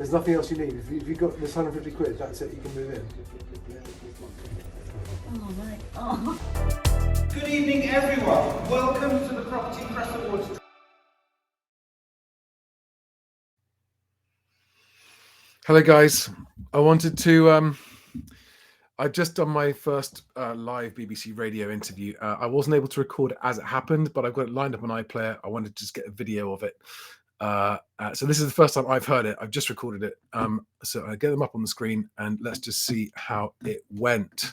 There's nothing else you need. If you've got this 150 quid, that's it, you can move in. Oh, mate. Oh. Good evening, everyone. Welcome to the Property Press Awards. Hello, guys. I wanted to. I've just done my first live BBC radio interview. I wasn't able to record it as it happened, but I've got it lined up on iPlayer. I wanted to just get a video of it. So this is the first time I've heard it. I've just recorded it. So I get them up on the screen and let's just see how it went.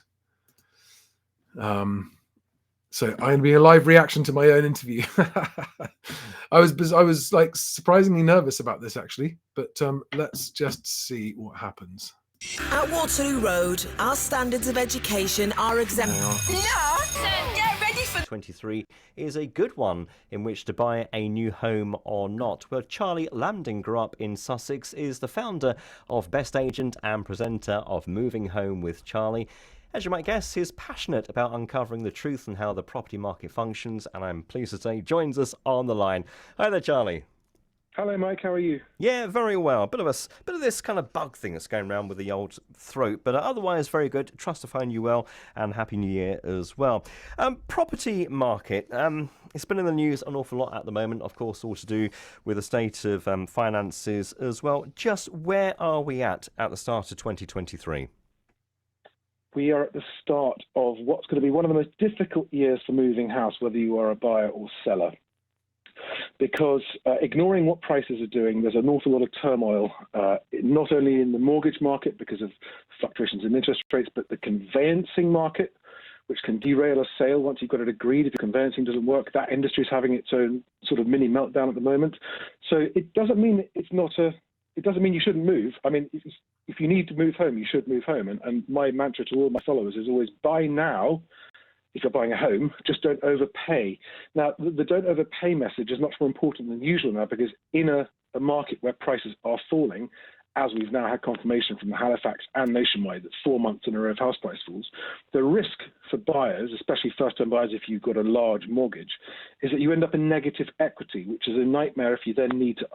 So I'm going to be a live reaction to my own interview. I was like surprisingly nervous about this actually, but let's just see what happens. At Waterloo Road, our standards of education are exempt. Get ready for 23 is a good one in which to buy a new home or not. Well, Charlie Lambdin grew up in Sussex, is the founder of Best Agent and presenter of Moving Home with Charlie. As you might guess, he's passionate about uncovering the truth and how the property market functions, and I'm pleased to say joins us on the line. Hi there, Charlie. Hello, Mike. How are you? Yeah, very well. Bit of this kind of bug thing that's going around with the old throat, but otherwise very good. Trust to find you well, and Happy New Year as well. Property market. It's been in the news an awful lot at the moment, of course, all to do with the state of finances as well. Just where are we at the start of 2023? We are at the start of what's going to be one of the most difficult years for moving house, whether you are a buyer or seller. Because ignoring what prices are doing, there's an awful lot of turmoil, not only in the mortgage market because of fluctuations in interest rates, but the conveyancing market, which can derail a sale once you've got it agreed. If your conveyancing doesn't work, that industry is having its own sort of mini meltdown at the moment. So it doesn't mean it doesn't mean you shouldn't move. I mean, if you need to move home, you should move home. And my mantra to all my followers is always buy now. If you're buying a home, just don't overpay. Now, the don't overpay message is much more important than usual now, because in a market where prices are falling, as we've now had confirmation from Halifax and Nationwide that 4 months in a row of house price falls, the risk for buyers, especially first-time buyers if you've got a large mortgage, is that you end up in negative equity, which is a nightmare if you then need to,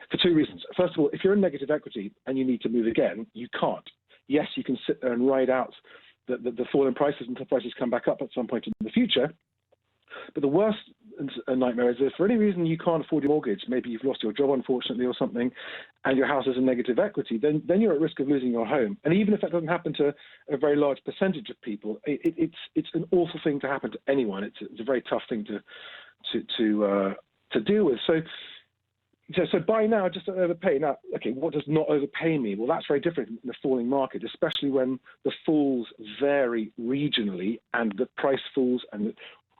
for two reasons. First of all, if you're in negative equity and you need to move again, you can't. Yes, you can sit there and ride out the fall in prices until prices come back up at some point in the future. But the worst nightmare is if for any reason you can't afford your mortgage, maybe you've lost your job unfortunately or something, and your house is in negative equity, then you're at risk of losing your home. And even if that doesn't happen to a very large percentage of people, it's an awful thing to happen to anyone. It's a very tough thing to deal with. So buy now, just don't overpay. Now, okay, what does not overpay mean? Well, that's very different in the falling market, especially when the falls vary regionally and the price falls and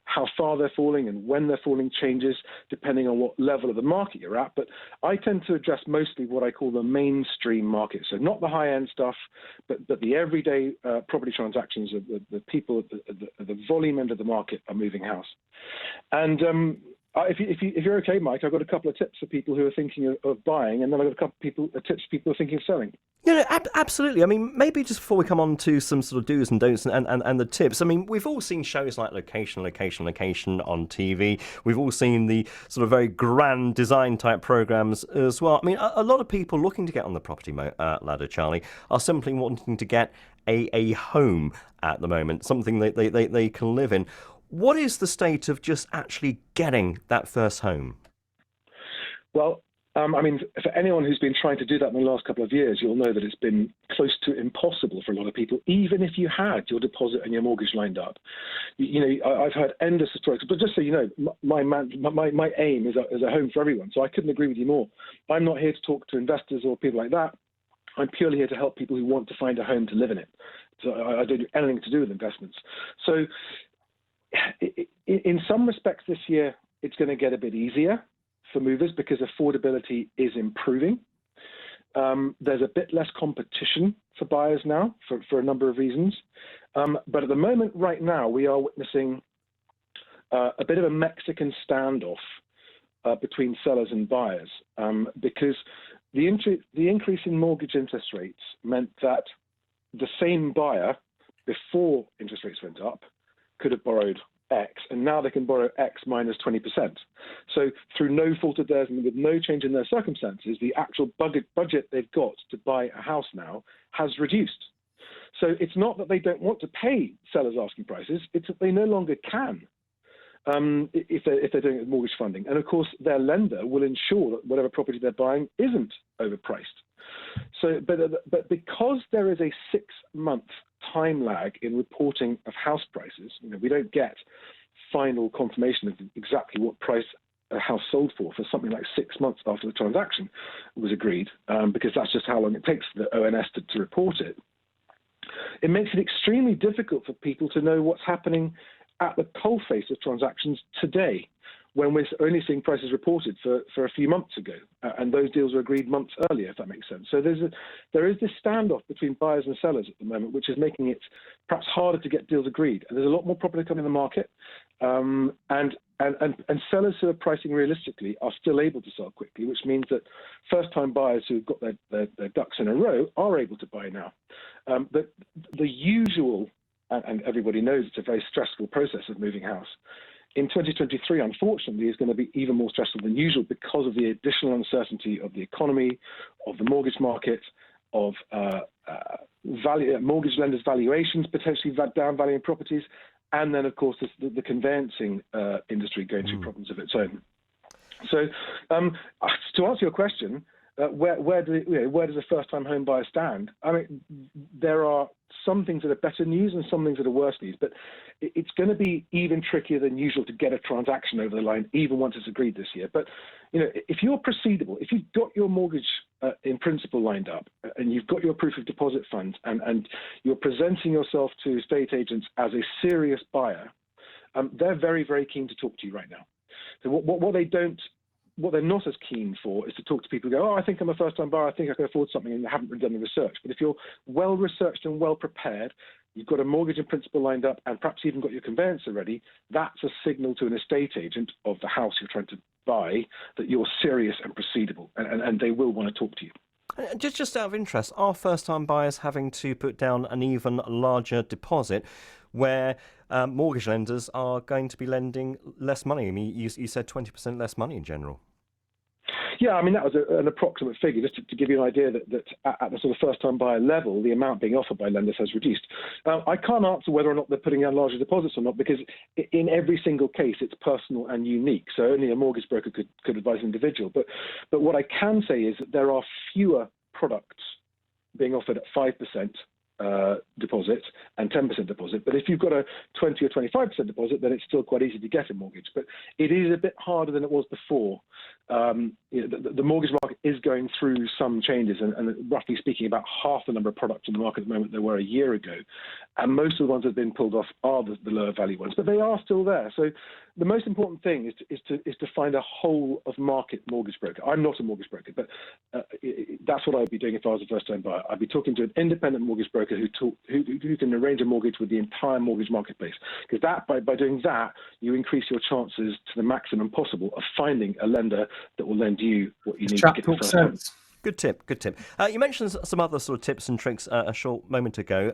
how far they're falling and when they're falling changes depending on what level of the market you're at. But I tend to address mostly what I call the mainstream market. So not the high-end stuff, but the everyday property transactions of the people at the volume end of the market are moving house. And if you're okay, Mike, I've got a couple of tips for people who are thinking of buying, and then I've got a couple of tips for people who are thinking of selling. Yeah, absolutely. I mean, maybe just before we come on to some sort of do's and don'ts and the tips, I mean, we've all seen shows like Location on TV. We've all seen the sort of very grand design type programs as well. I mean, a lot of people looking to get on the property ladder, Charlie, are simply wanting to get a home at the moment, something that they can live in. What is the state of just actually getting that first home? Well, I mean, for anyone who's been trying to do that in the last couple of years, you'll know that it's been close to impossible for a lot of people, even if you had your deposit and your mortgage lined up. You know, I've heard endless stories, but just so you know, my aim is a home for everyone. So I couldn't agree with you more. I'm not here to talk to investors or people like that. I'm purely here to help people who want to find a home to live in it. So I don't do anything to do with investments. So in some respects this year, it's going to get a bit easier for movers because affordability is improving. There's a bit less competition for buyers now for a number of reasons. But at the moment, right now, we are witnessing a bit of a Mexican standoff between sellers and buyers because the increase in mortgage interest rates meant that the same buyer before interest rates went up could have borrowed X, and now they can borrow X minus 20%. So through no fault of theirs and with no change in their circumstances, the actual budget they've got to buy a house now has reduced. So it's not that they don't want to pay sellers' asking prices, it's that they no longer can if they're doing it with mortgage funding. And of course, their lender will ensure that whatever property they're buying isn't overpriced. So, but because there is a 6-month time lag in reporting of house prices, we don't get final confirmation of exactly what price a house sold for something like 6 months after the transaction was agreed, because that's just how long it takes the ONS to report it. It makes it extremely difficult for people to know what's happening at the coalface of transactions today, when we're only seeing prices reported for a few months ago, and those deals were agreed months earlier, if that makes sense. So there is this standoff between buyers and sellers at the moment, which is making it perhaps harder to get deals agreed. And there's a lot more property coming in the market, and sellers who are pricing realistically are still able to sell quickly, which means that first-time buyers who've got their ducks in a row are able to buy now. But the usual, and everybody knows it's a very stressful process of moving house, in 2023, unfortunately, is going to be even more stressful than usual because of the additional uncertainty of the economy, of the mortgage market, of mortgage lenders' valuations potentially downvaluing properties, and then, of course, the conveyancing industry going through problems of its own. So, to answer your question, where does a first-time home buyer stand? I mean, there are some things that are better news and some things that are worse news, but it's going to be even trickier than usual to get a transaction over the line, even once it's agreed this year. But if you're proceedable, if you've got your mortgage in principle lined up, and you've got your proof of deposit funds, and you're presenting yourself to estate agents as a serious buyer, they're very, very keen to talk to you right now. So what they're not as keen for is to talk to people who go, I think I'm a first-time buyer, I think I can afford something, and they haven't really done the research. But if you're well-researched and well-prepared, you've got a mortgage in principle lined up, and perhaps even got your conveyancer ready, that's a signal to an estate agent of the house you're trying to buy that you're serious and proceedable, and they will want to talk to you. Just out of interest, are first-time buyers having to put down an even larger deposit where mortgage lenders are going to be lending less money? I mean, you said 20% less money in general. Yeah, I mean, that was an approximate figure, just to give you an idea that at the sort of first-time buyer level, the amount being offered by lenders has reduced. I can't answer whether or not they're putting down larger deposits or not, because in every single case, it's personal and unique. So only a mortgage broker could advise an individual. But what I can say is that there are fewer products being offered at 5% deposit and 10% deposit. But if you've got a 20 or 25% deposit, then it's still quite easy to get a mortgage. But it is a bit harder than it was before. The mortgage market is going through some changes, and roughly speaking, about half the number of products in the market at the moment there were a year ago. And most of the ones that have been pulled off are the lower value ones, but they are still there. So the most important thing is to find a whole of market mortgage broker. I'm not a mortgage broker, but that's what I'd be doing if I was a first-time buyer. I'd be talking to an independent mortgage broker who can arrange a mortgage with the entire mortgage marketplace. Because by doing that, you increase your chances to the maximum possible of finding a lender that will lend you what you need to get your first home. Good tip. You mentioned some other sort of tips and tricks a short moment ago.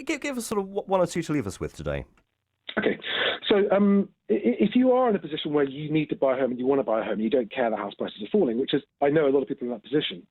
Give us sort of one or two to leave us with today. Okay. So if you are in a position where you need to buy a home and you want to buy a home and you don't care that house prices are falling, which is, I know a lot of people in that position,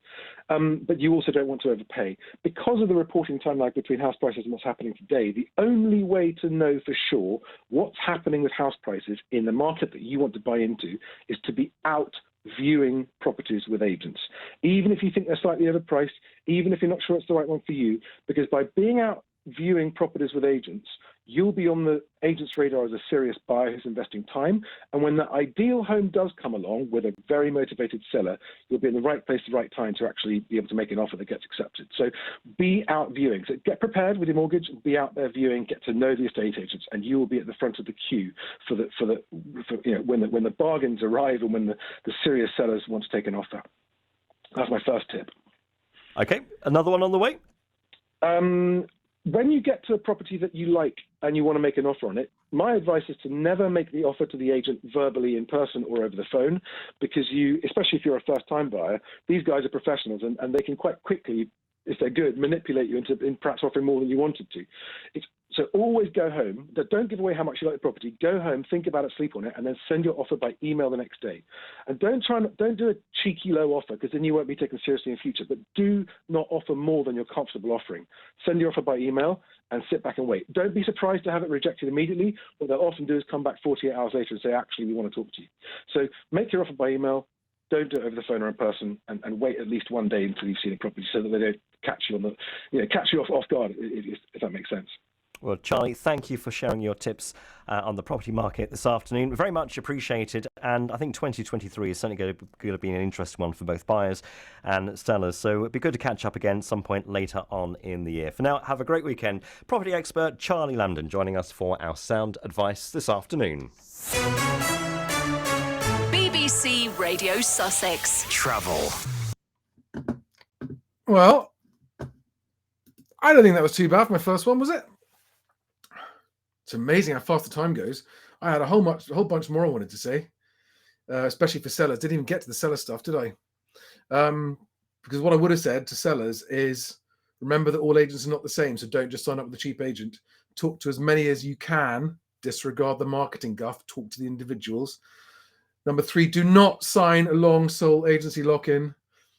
but you also don't want to overpay, because of the reporting time lag between house prices and what's happening today, the only way to know for sure what's happening with house prices in the market that you want to buy into is to be out viewing properties with agents, even if you think they're slightly overpriced, even if you're not sure it's the right one for you, because by being out viewing properties with agents, you'll be on the agent's radar as a serious buyer who's investing time. And when the ideal home does come along with a very motivated seller, you'll be in the right place at the right time to actually be able to make an offer that gets accepted. So be out viewing. So get prepared with your mortgage, be out there viewing, get to know the estate agents, and you will be at the front of the queue for when the bargains arrive and when the serious sellers want to take an offer. That's my first tip. Okay, another one on the way. When you get to a property that you like and you want to make an offer on it, my advice is to never make the offer to the agent verbally in person or over the phone, because especially if you're a first-time buyer, these guys are professionals and they can quite quickly, if they're good, manipulate you into perhaps offering more than you wanted to. It's So always go home. Don't give away how much you like the property. Go home, think about it, sleep on it, and then send your offer by email the next day. And don't do a cheeky low offer, because then you won't be taken seriously in future. But do not offer more than you're comfortable offering. Send your offer by email and sit back and wait. Don't be surprised to have it rejected immediately. What they'll often do is come back 48 hours later and say, actually, we want to talk to you. So make your offer by email. Don't do it over the phone or in person, and wait at least one day until you've seen a property, so that they don't catch you off guard, if that makes sense. Well, Charlie, thank you for sharing your tips on the property market this afternoon. Very much appreciated. And I think 2023 is certainly going to be an interesting one for both buyers and sellers. So it'd be good to catch up again some point later on in the year. For now, have a great weekend. Property expert Charlie Landon joining us for our sound advice this afternoon. BBC Radio Sussex. Travel. Well, I don't think that was too bad for my first one, was it? It's amazing how fast the time goes. I had a whole bunch more I wanted to say, especially for sellers. Didn't even get to the seller stuff, did I? Because what I would have said to sellers is, remember that all agents are not the same, so don't just sign up with a cheap agent. Talk to as many as you can. Disregard the marketing guff. Talk to the individuals. Number 3, do not sign a long sole agency lock-in.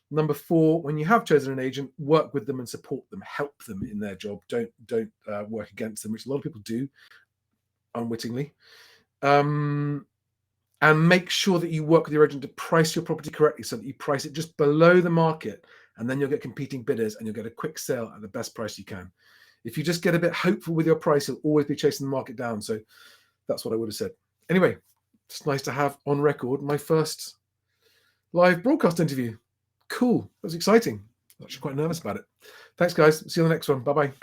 Number 4, when you have chosen an agent, work with them and support them, help them in their job. Don't work against them, which a lot of people do unwittingly. And make sure that you work with your agent to price your property correctly, so that you price it just below the market, and then you'll get competing bidders and you'll get a quick sale at the best price you can. If you just get a bit hopeful with your price, you'll always be chasing the market down. So that's what I would have said. Anyway, it's nice to have on record my first live broadcast interview. Cool. That was exciting. I'm actually quite nervous about it. Thanks, guys. See you on the next one. Bye-bye.